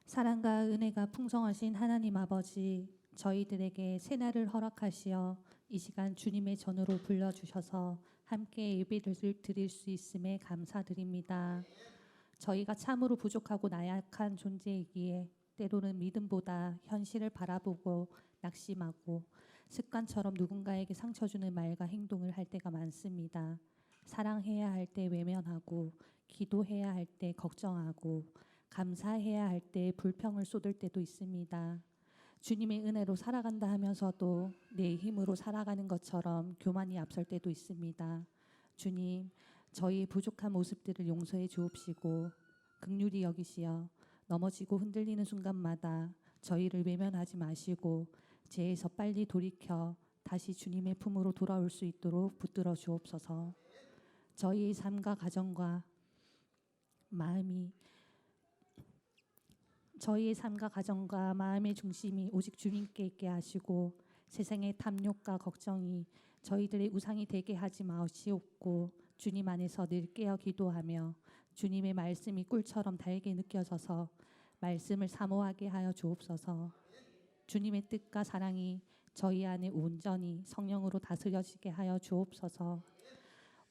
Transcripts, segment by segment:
사랑과 은혜가 풍성하신 하나님 아버지, 저희들에게 새날을 허락하시어 이 시간 주님의 전으로 불러주셔서 함께 예배를 드릴 수 있음에 감사드립니다. 저희가 참으로 부족하고 나약한 존재이기에 때로는 믿음보다 현실을 바라보고 낙심하고 습관처럼 누군가에게 상처 주는 말과 행동을 할 때가 많습니다. 사랑해야 할 때 외면하고 기도해야 할 때 걱정하고 감사해야 할 때 불평을 쏟을 때도 있습니다. 주님의 은혜로 살아간다 하면서도 내 힘으로 살아가는 것처럼 교만이 앞설 때도 있습니다. 주님, 저희의 부족한 모습들을 용서해 주옵시고 긍휼히 여기시어 넘어지고 흔들리는 순간마다 저희를 외면하지 마시고 죄에서 빨리 돌이켜 다시 주님의 품으로 돌아올 수 있도록 붙들어 주옵소서. 저희의 삶과 가정과 마음이 저희의 삶과 가정과 마음의 중심이 오직 주님께 있게 하시고 세상의 탐욕과 걱정이 저희들의 우상이 되게 하지 마시옵고 주님 안에서 늘 깨어 기도하며 주님의 말씀이 꿀처럼 달게 느껴져서 말씀을 사모하게 하여 주옵소서. 주님의 뜻과 사랑이 저희 안에 온전히 성령으로 다스려지게 하여 주옵소서.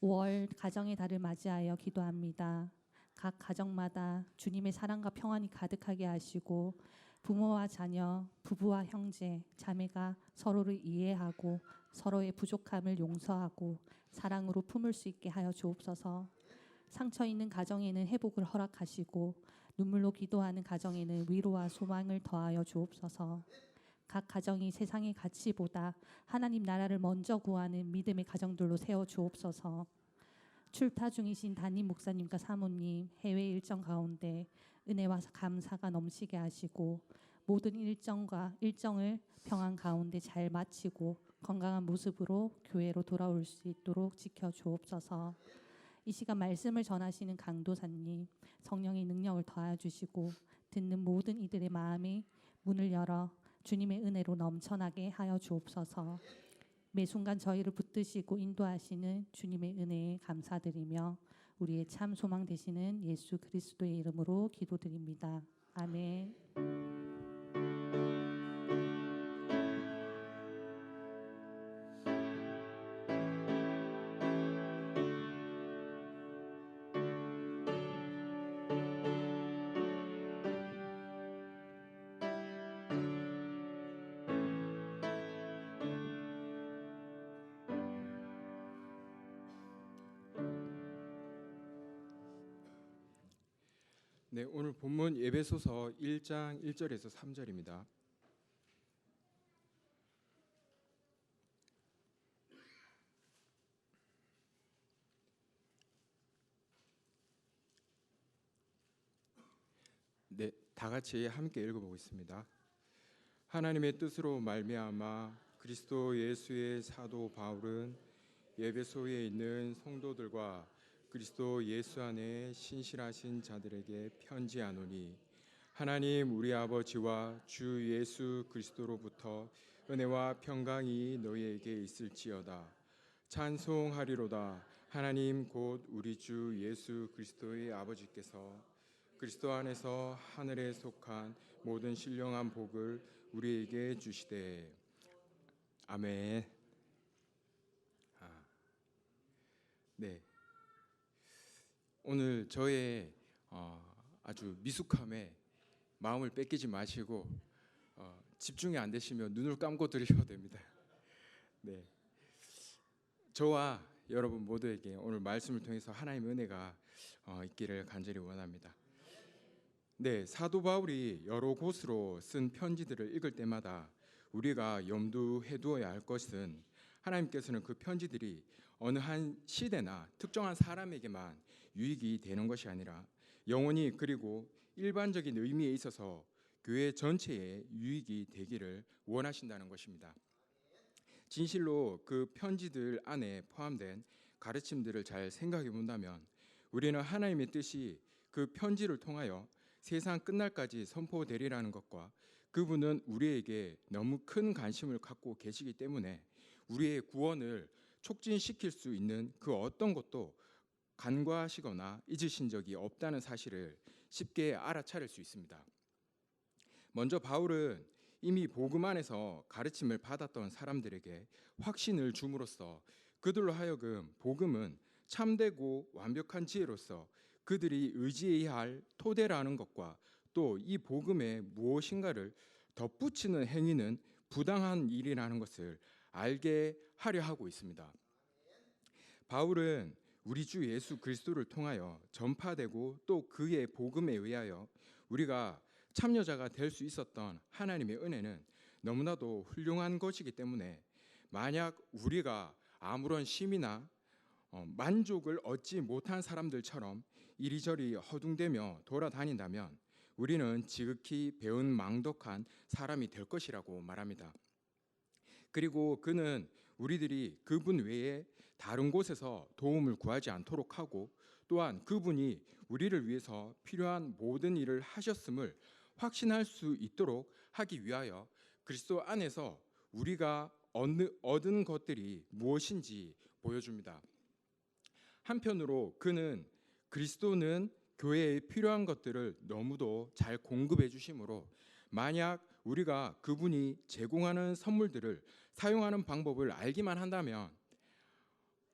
5월 가정의 달을 맞이하여 기도합니다. 각 가정마다 주님의 사랑과 평안이 가득하게 하시고 부모와 자녀, 부부와 형제, 자매가 서로를 이해하고 서로의 부족함을 용서하고 사랑으로 품을 수 있게 하여 주옵소서. 상처 있는 가정에는 회복을 허락하시고 눈물로 기도하는 가정에는 위로와 소망을 더하여 주옵소서. 각 가정이 세상의 가치보다 하나님 나라를 먼저 구하는 믿음의 가정들로 세워 주옵소서. 출타 중이신 담임 목사님과 사모님 해외 일정 가운데 은혜와 감사가 넘치게 하시고 모든 일정을 평안 가운데 잘 마치고 건강한 모습으로 교회로 돌아올 수 있도록 지켜 주옵소서. 이 시간 말씀을 전하시는 강도사님 성령의 능력을 더하여 주시고 듣는 모든 이들의 마음에 문을 열어 주님의 은혜로 넘쳐나게 하여 주옵소서. 매 순간 저희를 붙드시고 인도하시는 주님의 은혜에 감사드리며 우리의 참 소망 되시는 예수 그리스도의 이름으로 기도드립니다. 아멘. 네, 오늘 본문 에베소서 1장 1절에서 3절입니다. 네, 다 같이 함께 읽어보겠습니다. 하나님의 뜻으로 말미암아 그리스도 예수의 사도 바울은 에베소에 있는 성도들과 그리스도 예수 안에 신실하신 자들에게 편지하노니 하나님 우리 아버지와 주 예수 그리스도로부터 은혜와 평강이 너희에게 있을지어다. 찬송하리로다. 하나님 곧 우리 주 예수 그리스도의 아버지께서 그리스도 안에서 하늘에 속한 모든 신령한 복을 우리에게 주시되. 아멘. 네. 오늘 저의 아주 미숙함에 마음을 뺏기지 마시고 집중이 안 되시면 눈을 감고 들으셔도 됩니다. 네. 저와 여러분 모두에게 오늘 말씀을 통해서 하나님의 은혜가 있기를 간절히 원합니다. 네, 사도 바울이 여러 곳으로 쓴 편지들을 읽을 때마다 우리가 염두해 두어야 할 것은 하나님께서는 그 편지들이 어느 한 시대나 특정한 사람에게만 유익이 되는 것이 아니라 영원히 그리고 일반적인 의미에 있어서 교회 전체에 유익이 되기를 원하신다는 것입니다. 진실로 그 편지들 안에 포함된 가르침들을 잘 생각해 본다면 우리는 하나님의 뜻이 그 편지를 통하여 세상 끝날까지 선포되리라는 것과 그분은 우리에게 너무 큰 관심을 갖고 계시기 때문에 우리의 구원을 촉진시킬 수 있는 그 어떤 것도 간과하시거나 잊으신 적이 없다는 사실을 쉽게 알아차릴 수 있습니다. 먼저 바울은 이미 복음 안에서 가르침을 받았던 사람들에게 확신을 줌으로써 그들로 하여금 복음은 참되고 완벽한 지혜로서 그들이 의지해야 할 토대라는 것과 또 이 복음에 무엇인가를 덧붙이는 행위는 부당한 일이라는 것을 알게 하려 하고 있습니다. 바울은 우리 주 예수 그리스도를 통하여 전파되고 또 그의 복음에 의하여 우리가 참여자가 될 수 있었던 하나님의 은혜는 너무나도 훌륭한 것이기 때문에 만약 우리가 아무런 심이나 만족을 얻지 못한 사람들처럼 이리저리 허둥대며 돌아다닌다면 우리는 지극히 배은 망덕한 사람이 될 것이라고 말합니다. 그리고 그는 우리들이 그분 외에 다른 곳에서 도움을 구하지 않도록 하고 또한 그분이 우리를 위해서 필요한 모든 일을 하셨음을 확신할 수 있도록 하기 위하여 그리스도 안에서 우리가 얻은 것들이 무엇인지 보여줍니다. 한편으로 그는 그리스도는 교회에 필요한 것들을 너무도 잘 공급해 주심으로 만약 우리가 그분이 제공하는 선물들을 사용하는 방법을 알기만 한다면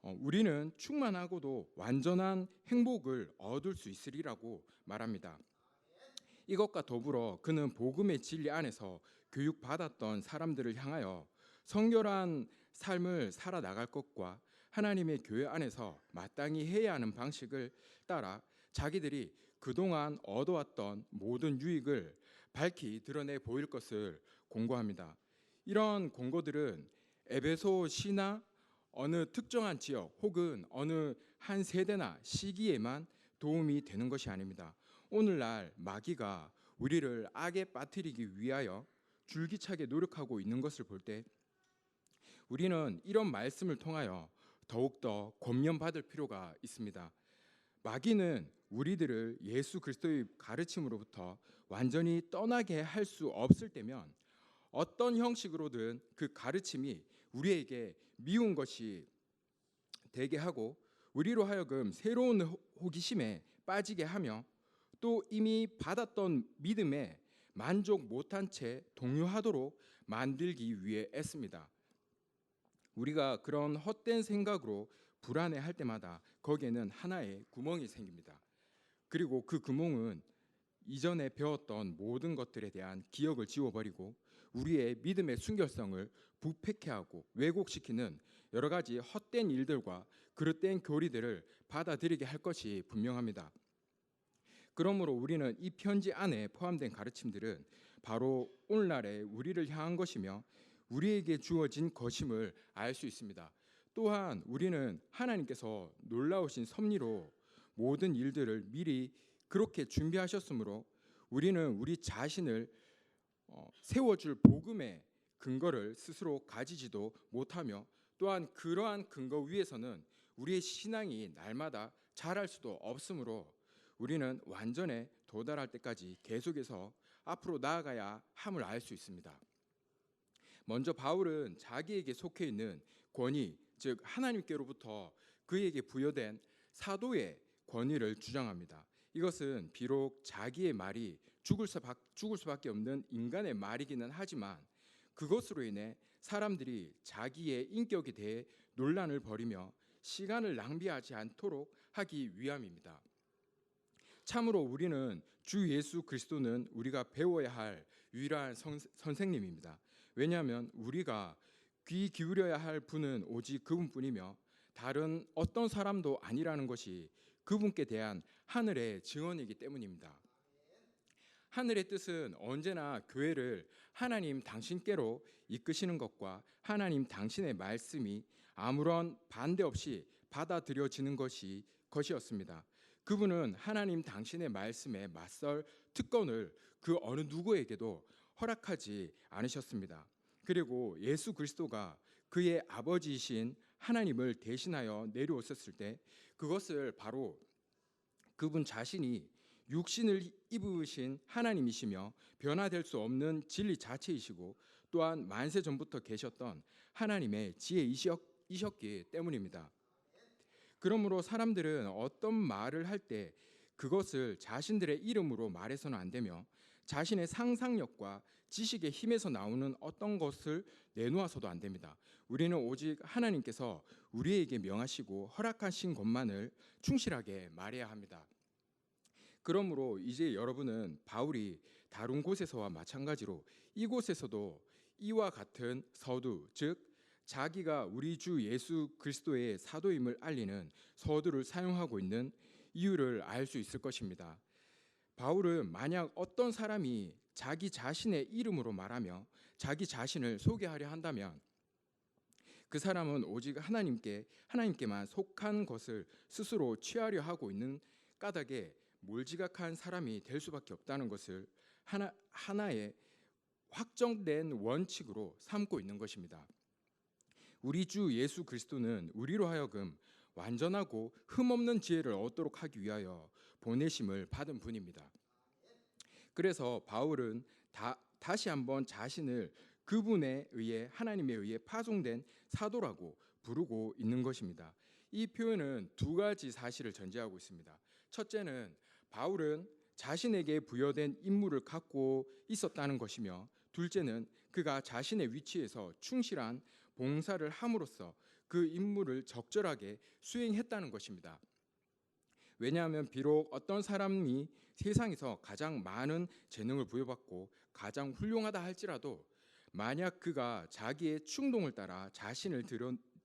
우리는 충만하고도 완전한 행복을 얻을 수 있으리라고 말합니다. 이것과 더불어 그는 복음의 진리 안에서 교육받았던 사람들을 향하여 성결한 삶을 살아나갈 것과 하나님의 교회 안에서 마땅히 해야 하는 방식을 따라 자기들이 그동안 얻어왔던 모든 유익을 밝히 드러내 보일 것을 공고합니다. 이런 공고들은 에베소시나 어느 특정한 지역 혹은 어느 한 세대나 시기에만 도움이 되는 것이 아닙니다. 오늘날 마귀가 우리를 악에 빠뜨리기 위하여 줄기차게 노력하고 있는 것을 볼 때 우리는 이런 말씀을 통하여 더욱더 권면받을 필요가 있습니다. 마귀는 우리들을 예수 그리스도의 가르침으로부터 완전히 떠나게 할 수 없을 때면 어떤 형식으로든 그 가르침이 우리에게 미운 것이 되게 하고 우리로 하여금 새로운 호기심에 빠지게 하며 또 이미 받았던 믿음에 만족 못한 채 동요하도록 만들기 위해 애씁니다. 우리가 그런 헛된 생각으로 불안해할 때마다 거기에는 하나의 구멍이 생깁니다. 그리고 그 구멍은 이전에 배웠던 모든 것들에 대한 기억을 지워버리고 우리의 믿음의 순결성을 부패케 하고 왜곡시키는 여러 가지 헛된 일들과 그릇된 교리들을 받아들이게 할 것이 분명합니다. 그러므로 우리는 이 편지 안에 포함된 가르침들은 바로 오늘날의 우리를 향한 것이며 우리에게 주어진 것임을 알 수 있습니다. 또한 우리는 하나님께서 놀라우신 섭리로 모든 일들을 미리 그렇게 준비하셨으므로 우리는 우리 자신을 세워줄 복음의 근거를 스스로 가지지도 못하며 또한 그러한 근거 위에서는 우리의 신앙이 날마다 자랄 수도 없으므로 우리는 완전에 도달할 때까지 계속해서 앞으로 나아가야 함을 알 수 있습니다. 먼저 바울은 자기에게 속해 있는 권위, 즉 하나님께로부터 그에게 부여된 사도의 권위를 주장합니다. 이것은 비록 자기의 말이 죽을 수밖에 없는 인간의 말이기는 하지만 그것으로 인해 사람들이 자기의 인격에 대해 논란을 벌이며 시간을 낭비하지 않도록 하기 위함입니다. 참으로 우리는 주 예수 그리스도는 우리가 배워야 할 유일한 선생님입니다. 왜냐하면 우리가 귀 기울여야 할 분은 오직 그분뿐이며 다른 어떤 사람도 아니라는 것이 그분께 대한 하늘의 증언이기 때문입니다. 하늘의 뜻은 언제나 교회를 하나님 당신께로 이끄시는 것과 하나님 당신의 말씀이 아무런 반대 없이 받아들여지는 것이었습니다. 그분은 하나님 당신의 말씀에 맞설 특권을 그 어느 누구에게도 허락하지 않으셨습니다. 그리고 예수 그리스도가 그의 아버지이신 하나님을 대신하여 내려오셨을 때 그것을 바로 그분 자신이 육신을 입으신 하나님이시며 변화될 수 없는 진리 자체이시고 또한 만세 전부터 계셨던 하나님의 지혜이셨기 때문입니다. 그러므로 사람들은 어떤 말을 할 때 그것을 자신들의 이름으로 말해서는 안 되며 자신의 상상력과 지식의 힘에서 나오는 어떤 것을 내놓아서도 안 됩니다. 우리는 오직 하나님께서 우리에게 명하시고 허락하신 것만을 충실하게 말해야 합니다. 그러므로 이제 여러분은 바울이 다룬 곳에서와 마찬가지로 이곳에서도 이와 같은 서두, 즉 자기가 우리 주 예수 그리스도의 사도임을 알리는 서두를 사용하고 있는 이유를 알 수 있을 것입니다. 바울은 만약 어떤 사람이 자기 자신의 이름으로 말하며 자기 자신을 소개하려 한다면 그 사람은 오직 하나님께만 속한 것을 스스로 취하려 하고 있는 까닭에 몰지각한 사람이 될 수밖에 없다는 것을 하나의 확정된 원칙으로 삼고 있는 것입니다. 우리 주 예수 그리스도는 우리로 하여금 완전하고 흠없는 지혜를 얻도록 하기 위하여 보내심을 받은 분입니다. 그래서 바울은 다시 한번 자신을 그분에 의해 하나님에 의해 파송된 사도라고 부르고 있는 것입니다. 이 표현은 두 가지 사실을 전제하고 있습니다. 첫째는 바울은 자신에게 부여된 임무를 갖고 있었다는 것이며, 둘째는 그가 자신의 위치에서 충실한 봉사를 함으로써 그 임무를 적절하게 수행했다는 것입니다. 왜냐하면 비록 어떤 사람이 세상에서 가장 많은 재능을 부여받고 가장 훌륭하다 할지라도 만약 그가 자기의 충동을 따라 자신을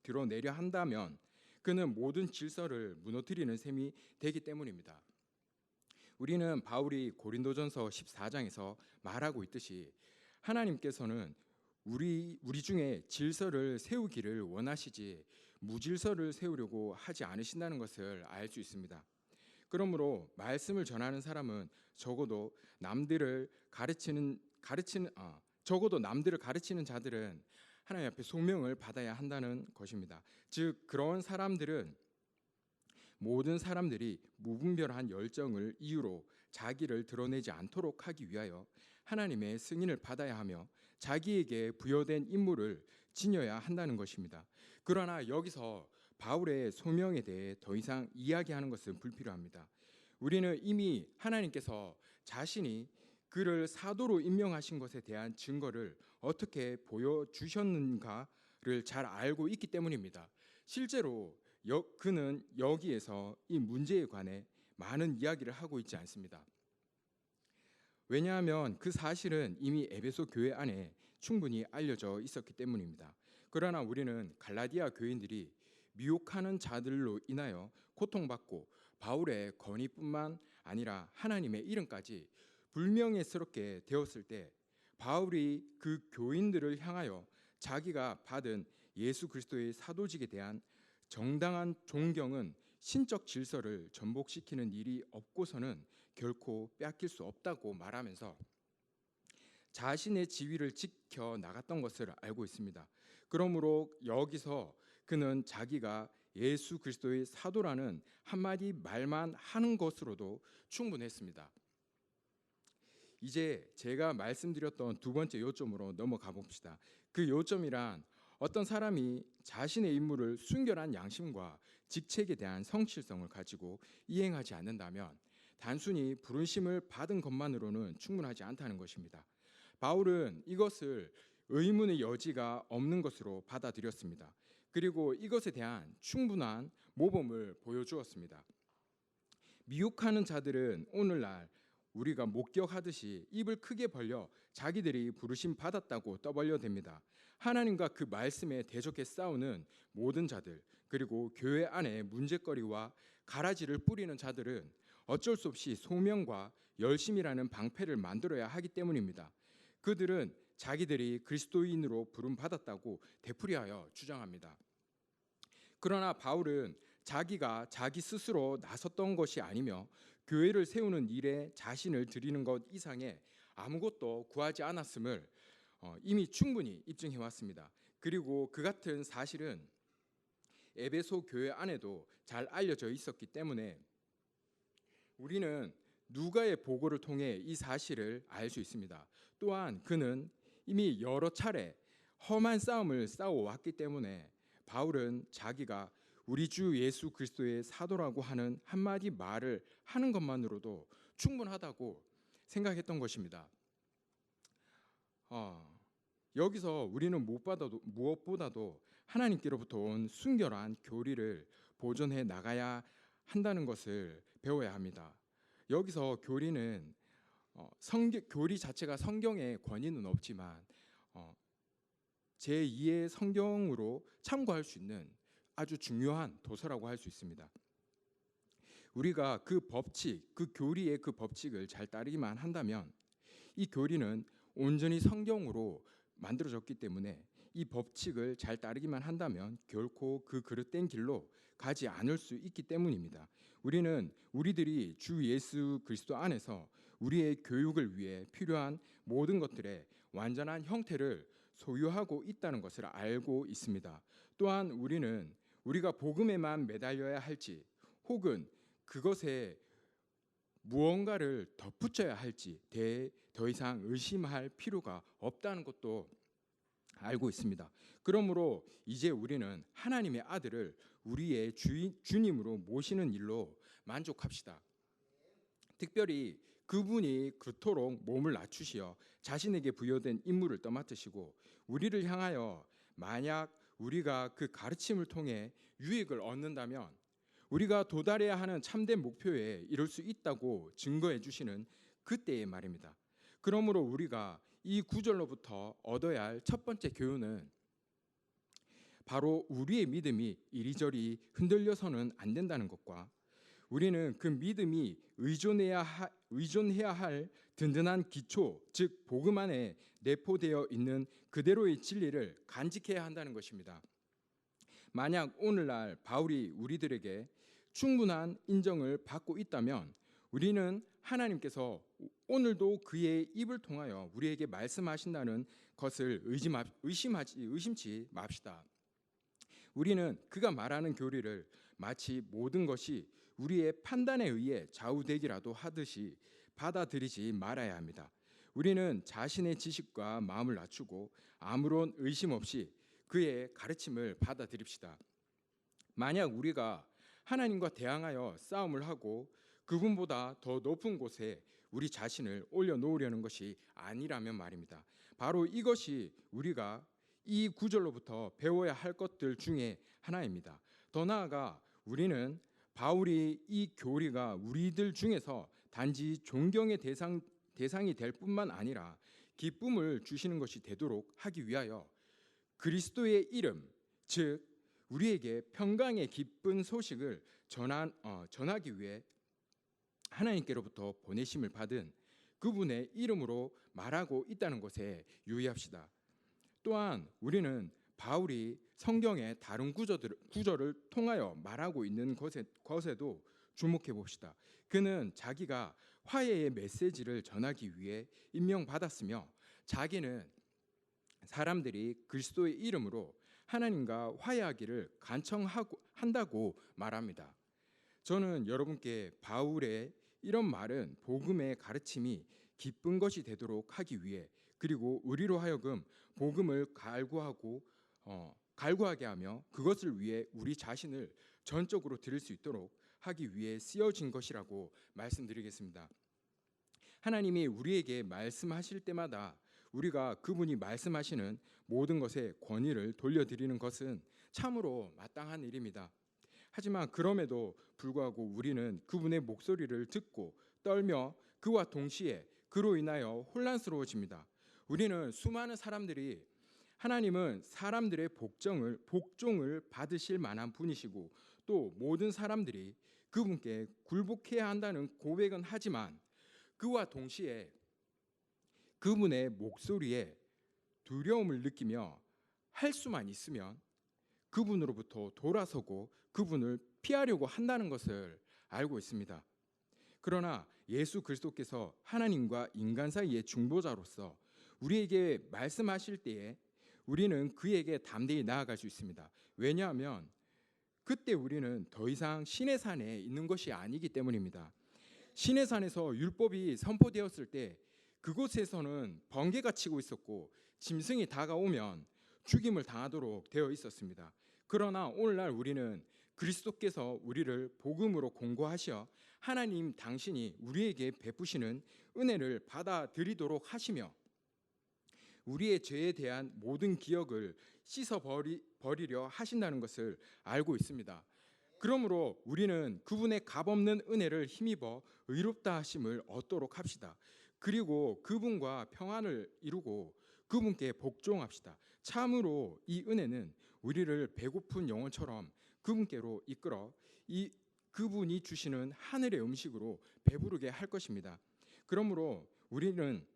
드러내려 한다면 그는 모든 질서를 무너뜨리는 셈이 되기 때문입니다. 우리는 바울이 고린도전서 14장에서 말하고 있듯이 하나님께서는 우리 중에 질서를 세우기를 원하시지 무질서를 세우려고 하지 않으신다는 것을 알 수 있습니다. 그러므로 말씀을 전하는 사람은 적어도 남들을 가르치는 자들은 하나님 앞에 소명을 받아야 한다는 것입니다. 즉 그런 사람들은 모든 사람들이 무분별한 열정을 이유로 자기를 드러내지 않도록 하기 위하여 하나님의 승인을 받아야 하며 자기에게 부여된 임무를 지녀야 한다는 것입니다. 그러나 여기서 바울의 소명에 대해 더 이상 이야기하는 것은 불필요합니다. 우리는 이미 하나님께서 자신이 그를 사도로 임명하신 것에 대한 증거를 어떻게 보여주셨는가를 잘 알고 있기 때문입니다. 실제로 그는 여기에서 이 문제에 관해 많은 이야기를 하고 있지 않습니다. 왜냐하면 그 사실은 이미 에베소 교회 안에 충분히 알려져 있었기 때문입니다. 그러나 우리는 갈라디아 교인들이 미혹하는 자들로 인하여 고통받고 바울의 건의뿐만 아니라 하나님의 이름까지 불명예스럽게 되었을 때 바울이 그 교인들을 향하여 자기가 받은 예수 그리스도의 사도직에 대한 정당한 존경은 신적 질서를 전복시키는 일이 없고서는 결코 빼앗길 수 없다고 말하면서 자신의 지위를 지켜 나갔던 것을 알고 있습니다. 그러므로 여기서 그는 자기가 예수 그리스도의 사도라는 한마디 말만 하는 것으로도 충분했습니다. 이제 제가 말씀드렸던 두 번째 요점으로 넘어가 봅시다. 그 요점이란 어떤 사람이 자신의 임무를 순결한 양심과 직책에 대한 성실성을 가지고 이행하지 않는다면 단순히 부르심을 받은 것만으로는 충분하지 않다는 것입니다. 바울은 이것을 의문의 여지가 없는 것으로 받아들였습니다. 그리고 이것에 대한 충분한 모범을 보여주었습니다. 미혹하는 자들은 오늘날 우리가 목격하듯이 입을 크게 벌려 자기들이 부르심 받았다고 떠벌려댑니다. 하나님과 그 말씀에 대적해 싸우는 모든 자들, 그리고 교회 안에 문제거리와 가라지를 뿌리는 자들은 어쩔 수 없이 소명과 열심이라는 방패를 만들어야 하기 때문입니다. 그들은 자기들이 그리스도인으로 부름 받았다고 되풀이하여 주장합니다. 그러나 바울은 자기가 자기 스스로 나섰던 것이 아니며 교회를 세우는 일에 자신을 드리는 것 이상의 아무것도 구하지 않았음을 이미 충분히 입증해 왔습니다. 그리고 그 같은 사실은 에베소 교회 안에도 잘 알려져 있었기 때문에 우리는 누가의 보고를 통해 이 사실을 알 수 있습니다. 또한 그는 이미 여러 차례 험한 싸움을 싸워왔기 때문에 바울은 자기가 우리 주 예수 그리스도의 사도라고 하는 한마디 말을 하는 것만으로도 충분하다고 생각했던 것입니다. 여기서 우리는 무엇보다도 하나님께로부터 온 순결한 교리를 보존해 나가야 한다는 것을 배워야 합니다. 여기서 교리는 교리 자체가 성경의 권위는 없지만 제2의 성경으로 참고할 수 있는 아주 중요한 도서라고 할 수 있습니다. 우리가 그 법칙, 그 교리의 그 법칙을 잘 따르기만 한다면 이 교리는 온전히 성경으로 만들어졌기 때문에 이 법칙을 잘 따르기만 한다면 결코 그 그릇된 길로 가지 않을 수 있기 때문입니다. 우리들이 주 예수 그리스도 안에서 우리의 교육을 위해 필요한 모든 것들의 완전한 형태를 소유하고 있다는 것을 알고 있습니다. 또한 우리가 복음에만 매달려야 할지 혹은 그것에 무언가를 덧붙여야 할지 더 이상 의심할 필요가 없다는 것도 알고 있습니다. 그러므로 이제 우리는 하나님의 아들을 우리의 주님으로 모시는 일로 만족합시다. 특별히 그분이 그토록 몸을 낮추시어 자신에게 부여된 임무를 떠맡으시고 우리를 향하여 만약 우리가 그 가르침을 통해 유익을 얻는다면 우리가 도달해야 하는 참된 목표에 이룰 수 있다고 증거해 주시는 그때의 말입니다. 그러므로 우리가 이 구절로부터 얻어야 할 첫 번째 교훈은 바로 우리의 믿음이 이리저리 흔들려서는 안 된다는 것과 우리는 그 믿음이 의존해야 할 든든한 기초, 즉 복음 안에 내포되어 있는 그대로의 진리를 간직해야 한다는 것입니다. 만약 오늘날 바울이 우리들에게 충분한 인정을 받고 있다면 우리는 하나님께서 오늘도 그의 입을 통하여 우리에게 말씀하신다는 것을 의심치 맙시다. 우리는 그가 말하는 교리를 마치 모든 것이 우리의 판단에 의해 좌우되기라도 하듯이 받아들이지 말아야 합니다. 우리는 자신의 지식과 마음을 낮추고 아무런 의심 없이 그의 가르침을 받아들입시다. 만약 우리가 하나님과 대항하여 싸움을 하고 그분보다 더 높은 곳에 우리 자신을 올려놓으려는 것이 아니라면 말입니다. 바로 이것이 우리가 이 구절로부터 배워야 할 것들 중에 하나입니다. 더 나아가 우리는 바울이 이 교리가 우리들 중에서 단지 존경의 대상이 될 뿐만 아니라 기쁨을 주시는 것이 되도록 하기 위하여 그리스도의 이름, 즉 우리에게 평강의 기쁜 소식을 전하기 위해 하나님께로부터 보내심을 받은 그분의 이름으로 말하고 있다는 것에 유의합시다. 또한 우리는 바울이 성경의 다른 구절을 통하여 말하고 있는 것에도 주목해 봅시다. 그는 자기가 화해의 메시지를 전하기 위해 임명받았으며 자기는 사람들이 그리스도의 이름으로 하나님과 화해하기를 간청한다고 말합니다. 저는 여러분께 바울의 이런 말은 복음의 가르침이 기쁜 것이 되도록 하기 위해 그리고 우리로 하여금 복음을 갈구하게 하며 그것을 위해 우리 자신을 전적으로 드릴 수 있도록 하기 위해 쓰여진 것이라고 말씀드리겠습니다. 하나님이 우리에게 말씀하실 때마다 우리가 그분이 말씀하시는 모든 것에 권위를 돌려드리는 것은 참으로 마땅한 일입니다. 하지만 그럼에도 불구하고 우리는 그분의 목소리를 듣고 떨며 그와 동시에 그로 인하여 혼란스러워집니다. 우리는 수많은 사람들이 하나님은 사람들의 복종을 받으실 만한 분이시고 또 모든 사람들이 그분께 굴복해야 한다는 고백은 하지만 그와 동시에 그분의 목소리에 두려움을 느끼며 할 수만 있으면 그분으로부터 돌아서고 그분을 피하려고 한다는 것을 알고 있습니다. 그러나 예수 그리스도께서 하나님과 인간 사이의 중보자로서 우리에게 말씀하실 때에 우리는 그에게 담대히 나아갈 수 있습니다. 왜냐하면 그때 우리는 더 이상 신의 산에 있는 것이 아니기 때문입니다. 신의 산에서 율법이 선포되었을 때 그곳에서는 번개가 치고 있었고 짐승이 다가오면 죽임을 당하도록 되어 있었습니다. 그러나 오늘날 우리는 그리스도께서 우리를 복음으로 공고하시어 하나님 당신이 우리에게 베푸시는 은혜를 받아들이도록 하시며 우리의 죄에 대한 모든 기억을 버리려 하신다는 것을 알고 있습니다. 그러므로 우리는 그분의 값없는 은혜를 힘입어 의롭다 하심을 얻도록 합시다. 그리고 그분과 평안을 이루고 그분께 복종합시다. 참으로 이 은혜는 우리를 배고픈 영혼처럼 그분께로 이끌어 그분이 주시는 하늘의 음식으로 배부르게 할 것입니다. 그러므로 우리는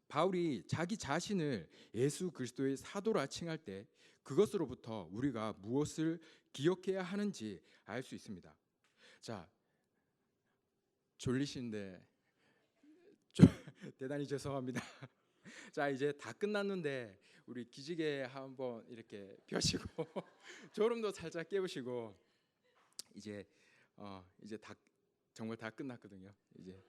바울이 자기 자신을 예수 그리스도의 사도라 칭할 때 그것으로부터 우리가 무엇을 기억해야 하는지 알 수 있습니다. 자, 졸리신데 대단히 죄송합니다. 자, 이제 다 끝났는데 우리 기지개 한번 이렇게 펴시고 졸음도 살짝 깨우시고 이제 다 정말 다 끝났거든요. 이제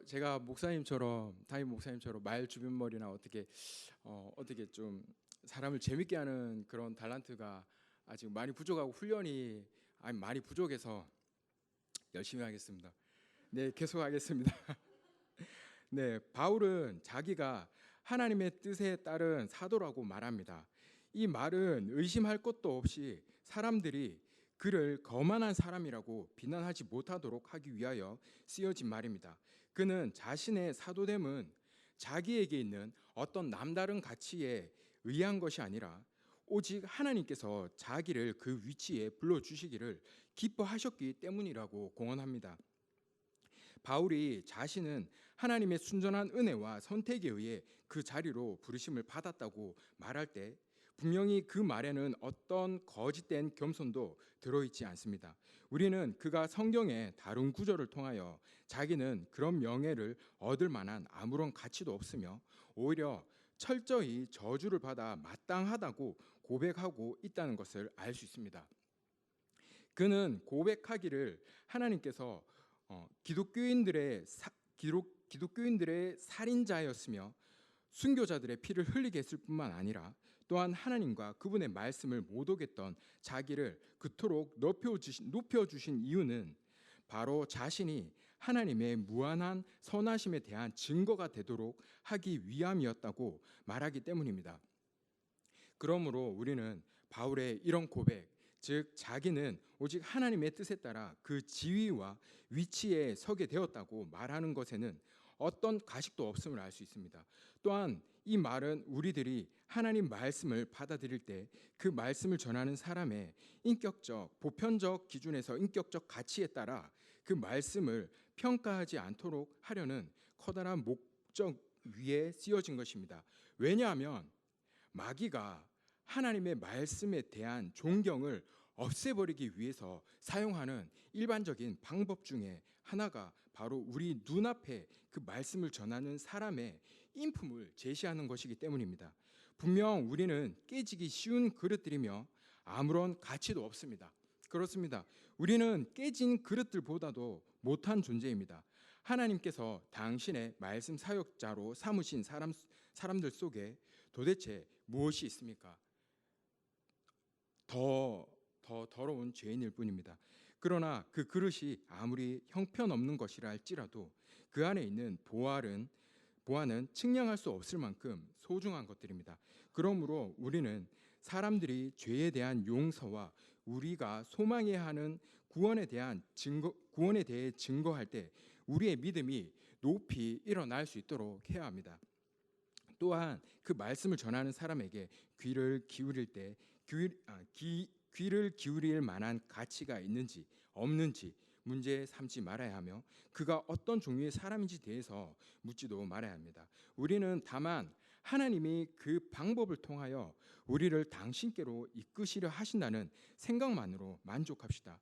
제가 목사님처럼 담임 목사님처럼 말 주변머리나 어떻게 좀 사람을 재밌게 하는 그런 달란트가 아직 많이 부족하고 훈련이 많이 부족해서 열심히 하겠습니다. 네, 계속 하겠습니다. 네, 바울은 자기가 하나님의 뜻에 따른 사도라고 말합니다. 이 말은 의심할 것도 없이 사람들이 그를 거만한 사람이라고 비난하지 못하도록 하기 위하여 쓰여진 말입니다. 그는 자신의 사도됨은 자기에게 있는 어떤 남다른 가치에 의한 것이 아니라 오직 하나님께서 자기를 그 위치에 불러주시기를 기뻐하셨기 때문이라고 공언합니다. 바울이 자신은 하나님의 순전한 은혜와 선택에 의해 그 자리로 부르심을 받았다고 말할 때 분명히 그 말에는 어떤 거짓된 겸손도 들어있지 않습니다. 우리는 그가 성경의 다른 구절을 통하여 자기는 그런 명예를 얻을 만한 아무런 가치도 없으며 오히려 철저히 저주를 받아 마땅하다고 고백하고 있다는 것을 알 수 있습니다. 그는 고백하기를 하나님께서 기독교인들의 살인자였으며 순교자들의 피를 흘리게 했을 뿐만 아니라 또한 하나님과 그분의 말씀을 못 오겠던 자기를 그토록 높여주신 이유는 바로 자신이 하나님의 무한한 선하심에 대한 증거가 되도록 하기 위함이었다고 말하기 때문입니다. 그러므로 우리는 바울의 이런 고백, 즉 자기는 오직 하나님의 뜻에 따라 그 지위와 위치에 서게 되었다고 말하는 것에는 어떤 가식도 없음을 알 수 있습니다. 또한 이 말은 우리들이 하나님 말씀을 받아들일 때 그 말씀을 전하는 사람의 인격적, 보편적 기준에서 인격적 가치에 따라 그 말씀을 평가하지 않도록 하려는 커다란 목적 위에 쓰여진 것입니다. 왜냐하면 마귀가 하나님의 말씀에 대한 존경을 없애버리기 위해서 사용하는 일반적인 방법 중에 하나가 바로 우리 눈앞에 그 말씀을 전하는 사람의 인품을 제시하는 것이기 때문입니다. 분명 우리는 깨지기 쉬운 그릇들이며 아무런 가치도 없습니다. 그렇습니다. 우리는 깨진 그릇들보다도 못한 존재입니다. 하나님께서 당신의 말씀 사역자로 삼으신 사람들 속에 도대체 무엇이 있습니까? 더 더러운 죄인일 뿐입니다. 그러나 그 그릇이 아무리 형편없는 것이라 할지라도 그 안에 있는 보화는 측량할 수 없을 만큼 소중한 것들입니다. 그러므로 우리는 사람들이 죄에 대한 용서와 우리가 소망해야 하는 구원에 대해 증거할 때 우리의 믿음이 높이 일어날 수 있도록 해야 합니다. 또한 그 말씀을 전하는 사람에게 귀를 기울일 만한 가치가 있는지 없는지 문제 삼지 말아야 하며 그가 어떤 종류의 사람인지 대해서 묻지도 말아야 합니다. 우리는 다만 하나님이 그 방법을 통하여 우리를 당신께로 이끄시려 하신다는 생각만으로 만족합시다.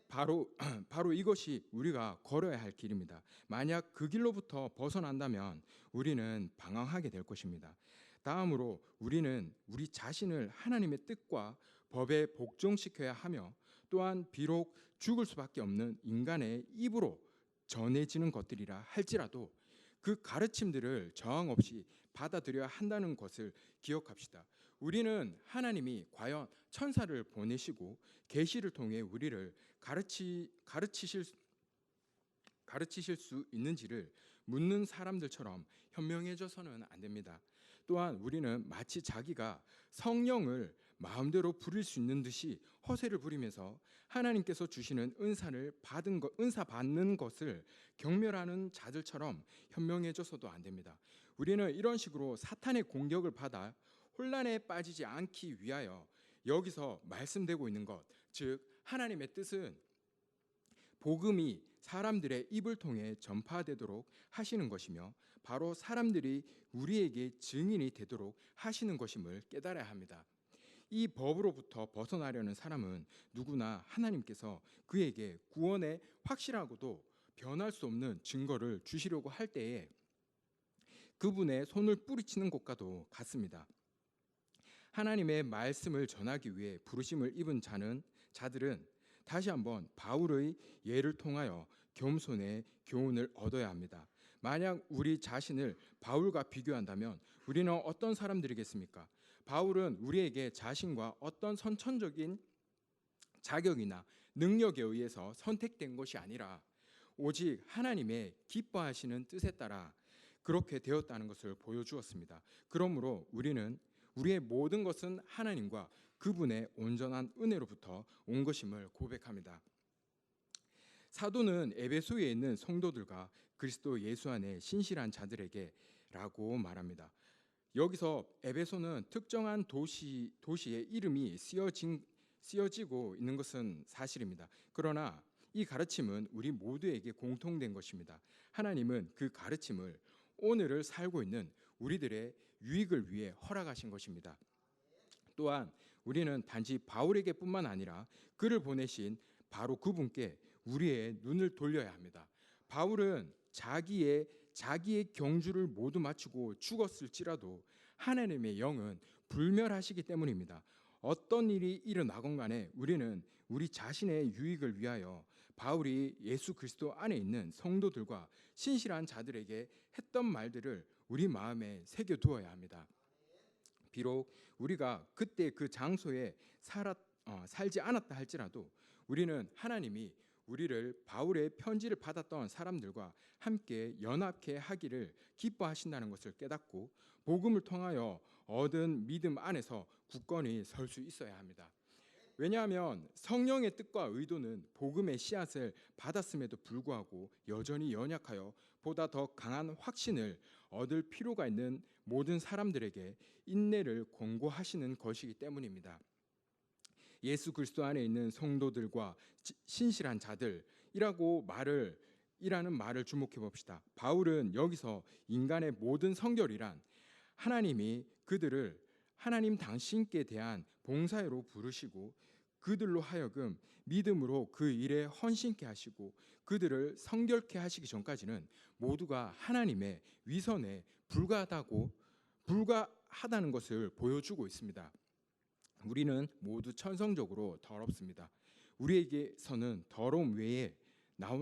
바로 이것이 우리가 걸어야 할 길입니다. 만약 그 길로부터 벗어난다면 우리는 방황하게 될 것입니다. 다음으로 우리는 우리 자신을 하나님의 뜻과 법에 복종시켜야 하며 또한 비록 죽을 수밖에 없는 인간의 입으로 전해지는 것들이라 할지라도 그 가르침들을 저항 없이 받아들여야 한다는 것을 기억합시다. 우리는 하나님이 과연 천사를 보내시고 계시를 통해 우리를 가르치실 수 있는지를 묻는 사람들처럼 현명해져서는 안 됩니다. 또한 우리는 마치 자기가 성령을 마음대로 부릴 수 있는 듯이 허세를 부리면서 하나님께서 주시는 은사 받는 것을 경멸하는 자들처럼 현명해져서도 안 됩니다. 우리는 이런 식으로 사탄의 공격을 받아 혼란에 빠지지 않기 위하여 여기서 말씀되고 있는 것, 즉 하나님의 뜻은 복음이 사람들의 입을 통해 전파되도록 하시는 것이며 바로 사람들이 우리에게 증인이 되도록 하시는 것임을 깨달아야 합니다. 이 법으로부터 벗어나려는 사람은 누구나 하나님께서 그에게 구원의 확실하고도 변할 수 없는 증거를 주시려고 할 때에 그분의 손을 뿌리치는 것과도 같습니다. 하나님의 말씀을 전하기 위해 부르심을 입은 자들은 다시 한번 바울의 예를 통하여 겸손의 교훈을 얻어야 합니다. 만약 우리 자신을 바울과 비교한다면 우리는 어떤 사람들이겠습니까? 바울은 우리에게 자신과 어떤 선천적인 자격이나 능력에 의해서 선택된 것이 아니라 오직 하나님의 기뻐하시는 뜻에 따라 그렇게 되었다는 것을 보여주었습니다. 그러므로 우리는 우리의 모든 것은 하나님과 그분의 온전한 은혜로부터 온 것임을 고백합니다. 사도는 에베소에 있는 성도들과 그리스도 예수 안에 신실한 자들에게라고 말합니다. 여기서 에베소는 특정한 도시의 이름이 쓰여지고 있는 것은 사실입니다. 그러나 이 가르침은 우리 모두에게 공통된 것입니다. 하나님은 그 가르침을 오늘을 살고 있는 우리들의 유익을 위해 허락하신 것입니다. 또한 우리는 단지 바울에게뿐만 아니라 그를 보내신 바로 그분께 우리의 눈을 돌려야 합니다. 바울은 자기의 경주를 모두 마치고 죽었을지라도 하나님의 영은 불멸하시기 때문입니다. 어떤 일이 일어나건 간에 우리는 우리 자신의 유익을 위하여 바울이 예수 그리스도 안에 있는 성도들과 신실한 자들에게 했던 말들을 우리 마음에 새겨두어야 합니다. 비록 우리가 그때 그 장소에 살지 않았다 할지라도 우리는 하나님이 우리를 바울의 편지를 받았던 사람들과 함께 연합케 하기를 기뻐하신다는 것을 깨닫고 복음을 통하여 얻은 믿음 안에서 굳건히 설 수 있어야 합니다. 왜냐하면 성령의 뜻과 의도는 복음의 씨앗을 받았음에도 불구하고 여전히 연약하여 보다 더 강한 확신을 얻을 필요가 있는 모든 사람들에게 인내를 권고하시는 것이기 때문입니다. 예수 그리스도 안에 있는 성도들과 신실한 자들이라는 말을 주목해 봅시다. 바울은 여기서 인간의 모든 성결이란 하나님이 그들을 하나님 당신께 대한 봉사회로 부르시고 그들로 하여금 믿음으로 그 일에 헌신케 하시고 그들을 성결케 하시기 전까지는 모두가 하나님의 위선에 불과하다는 것을 보여주고 있습니다. 우리는 모두 천성적으로 더럽습니다. 우리에게서는 더러움 외에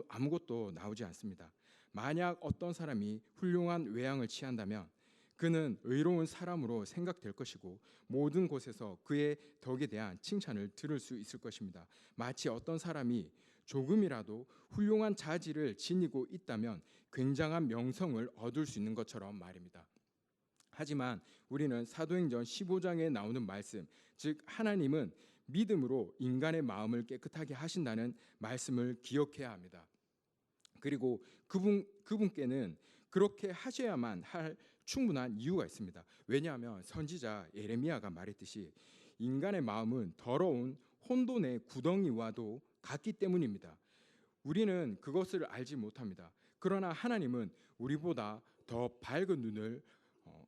아무것도 나오지 않습니다. 만약 어떤 사람이 훌륭한 외양을 취한다면 그는 의로운 사람으로 생각될 것이고 모든 곳에서 그의 덕에 대한 칭찬을 들을 수 있을 것입니다. 마치 어떤 사람이 조금이라도 훌륭한 자질을 지니고 있다면 굉장한 명성을 얻을 수 있는 것처럼 말입니다. 하지만 우리는 사도행전 15장에 나오는 말씀, 즉 하나님은 믿음으로 인간의 마음을 깨끗하게 하신다는 말씀을 기억해야 합니다. 그리고 그분께는 그렇게 하셔야만 할 충분한 이유가 있습니다. 왜냐하면 선지자 예레미야가 말했듯이 인간의 마음은 더러운 혼돈의 구덩이와도 같기 때문입니다. 우리는 그것을 알지 못합니다. 그러나 하나님은 우리보다 더 밝은 눈을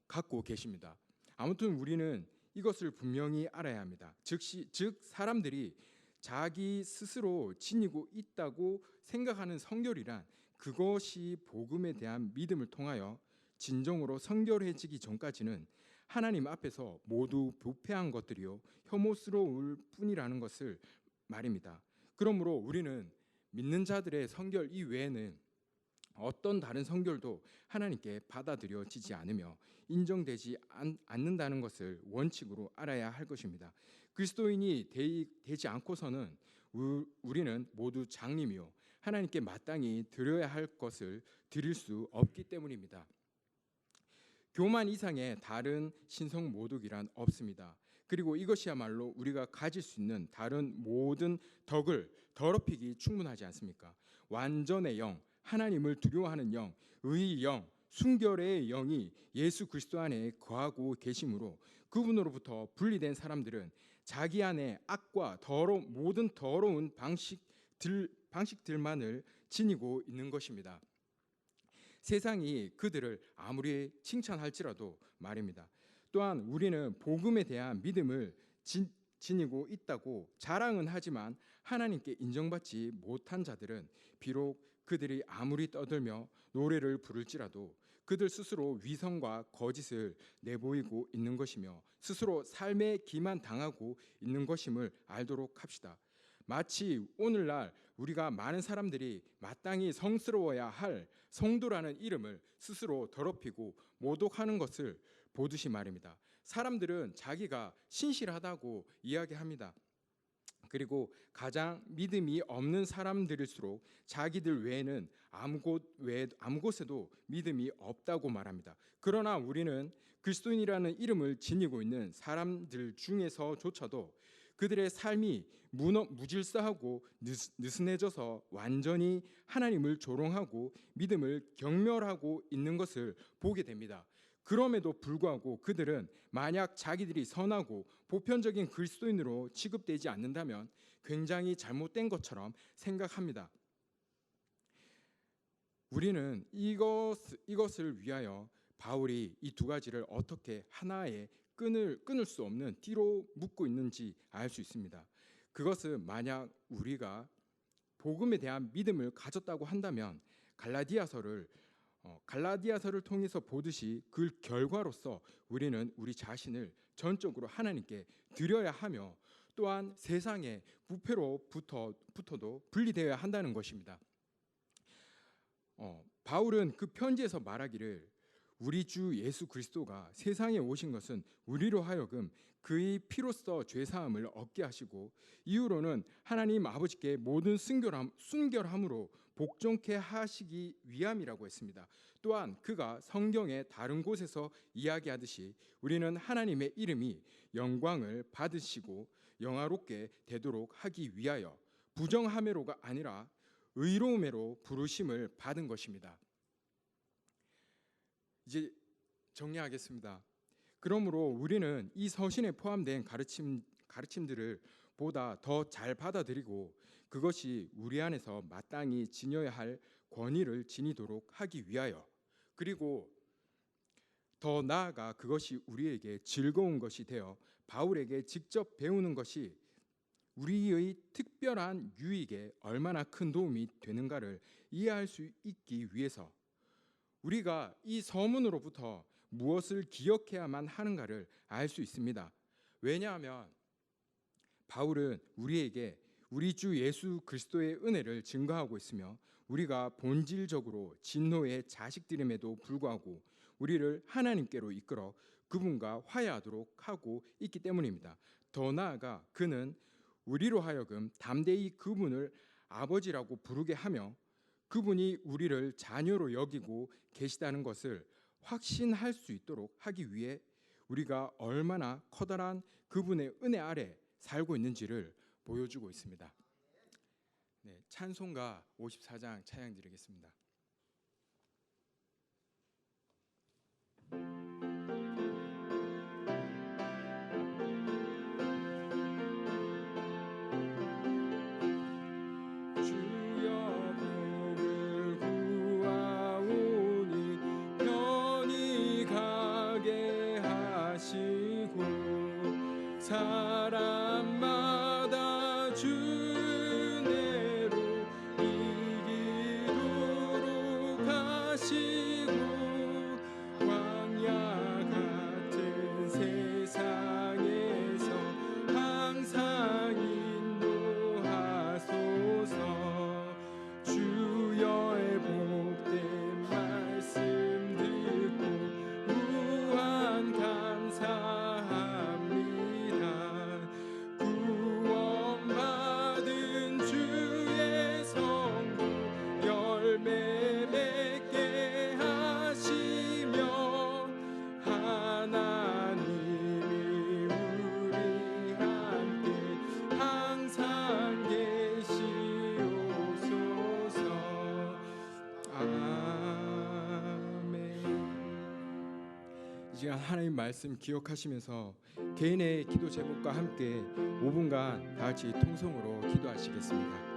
갖고 계십니다. 아무튼 우리는 이것을 분명히 알아야 합니다. 즉 사람들이 자기 스스로 지니고 있다고 생각하는 성결이란 그것이 복음에 대한 믿음을 통하여 진정으로 성결해지기 전까지는 하나님 앞에서 모두 부패한 것들이요 혐오스러울 뿐이라는 것을 말입니다. 그러므로 우리는 믿는 자들의 성결 이외에는 어떤 다른 성결도 하나님께 받아들여지지 않으며 인정되지 않는다는 것을 원칙으로 알아야 할 것입니다. 그리스도인이 되지 않고서는 우리는 모두 장님이요 하나님께 마땅히 드려야 할 것을 드릴 수 없기 때문입니다. 교만 이상의 다른 신성 모독이란 없습니다. 그리고 이것이야말로 우리가 가질 수 있는 다른 모든 덕을 더럽히기 충분하지 않습니까? 완전의 영, 하나님을 두려워하는 영, 의의 영, 순결의 영이 예수 그리스도 안에 거하고 계심으로 그분으로부터 분리된 사람들은 자기 안에 악과 모든 더러운 방식들만을 지니고 있는 것입니다. 세상이 그들을 아무리 칭찬할지라도 말입니다. 또한 우리는 복음에 대한 믿음을 지니고 있다고 자랑은 하지만 하나님께 인정받지 못한 자들은 비록 그들이 아무리 떠들며 노래를 부를지라도 그들 스스로 위선과 거짓을 내보이고 있는 것이며 스스로 삶의 기만 당하고 있는 것임을 알도록 합시다. 마치 오늘날 우리가 많은 사람들이 마땅히 성스러워야 할 성도라는 이름을 스스로 더럽히고 모독하는 것을 보듯이 말입니다. 사람들은 자기가 신실하다고 이야기합니다. 그리고 가장 믿음이 없는 사람들일수록 자기들 외에는 아무곳에도 믿음이 없다고 말합니다. 그러나 우리는 그리스도인이라는 이름을 지니고 있는 사람들 중에서조차도 그들의 삶이 무질서하고 느슨해져서 완전히 하나님을 조롱하고 믿음을 경멸하고 있는 것을 보게 됩니다. 그럼에도 불구하고 그들은 만약 자기들이 선하고 보편적인 그리스도인으로 취급되지 않는다면 굉장히 잘못된 것처럼 생각합니다. 우리는 이것을 위하여 바울이 이 두 가지를 어떻게 하나의 끊을 수 없는 띠로 묶고 있는지 알 수 있습니다. 그것은 만약 우리가 복음에 대한 믿음을 가졌다고 한다면 갈라디아서를 통해서 보듯이 그 결과로서 우리는 우리 자신을 전적으로 하나님께 드려야 하며 또한 세상의 부패로부터도 분리되어야 한다는 것입니다. 바울은 그 편지에서 말하기를 우리 주 예수 그리스도가 세상에 오신 것은 우리로 하여금 그의 피로써 죄사함을 얻게 하시고 이후로는 하나님 아버지께 모든 순결함으로 복종케 하시기 위함이라고 했습니다. 또한 그가 성경의 다른 곳에서 이야기하듯이 우리는 하나님의 이름이 영광을 받으시고 영화롭게 되도록 하기 위하여 부정함으로가 아니라 의로움으로 부르심을 받은 것입니다. 이제 정리하겠습니다. 그러므로 우리는 이 서신에 포함된 가르침들을 보다 더 잘 받아들이고 그것이 우리 안에서 마땅히 지녀야 할 권위를 지니도록 하기 위하여 그리고 더 나아가 그것이 우리에게 즐거운 것이 되어 바울에게 직접 배우는 것이 우리의 특별한 유익에 얼마나 큰 도움이 되는가를 이해할 수 있기 위해서 우리가 이 서문으로부터 무엇을 기억해야만 하는가를 알 수 있습니다. 왜냐하면 바울은 우리에게 우리 주 예수 그리스도의 은혜를 증거하고 있으며 우리가 본질적으로 진노의 자식들임에도 불구하고 우리를 하나님께로 이끌어 그분과 화해하도록 하고 있기 때문입니다. 더 나아가 그는 우리로 하여금 담대히 그분을 아버지라고 부르게 하며 그분이 우리를 자녀로 여기고 계시다는 것을 확신할 수 있도록 하기 위해 우리가 얼마나 커다란 그분의 은혜 아래 살고 있는지를 보여주고 있습니다. 네, 찬송가 54장 찬양 드리겠습니다. 사람마다 주 은혜로 이기도록 하시고 광야 같은 세상에서 항상 인도하소서 주여의 복된 이 시간 하나님 말씀 기억하시면서 개인의 기도 제목과 함께 5분간 다 같이 통성으로 기도하시겠습니다.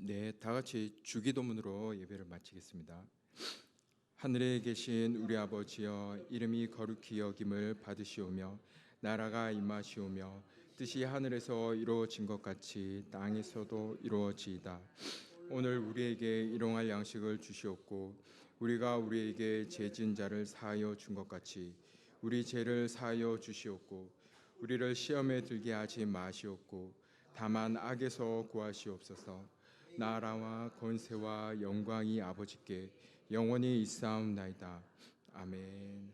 네, 다 같이 주기도문으로 예배를 마치겠습니다. 하늘에 계신 우리 아버지여, 이름이 거룩히 여김을 받으시오며 나라가 임하시오며 뜻이 하늘에서 이루어진 것 같이 땅에서도 이루어지이다. 오늘 우리에게 일용할 양식을 주시옵고 우리가 우리에게 죄진 자를 사하여 준 것 같이 우리 죄를 사하여 주시옵고 우리를 시험에 들게 하지 마시옵고 다만 악에서 구하시옵소서. 나라와 권세와 영광이 아버지께 영원히 있사옵나이다. 아멘.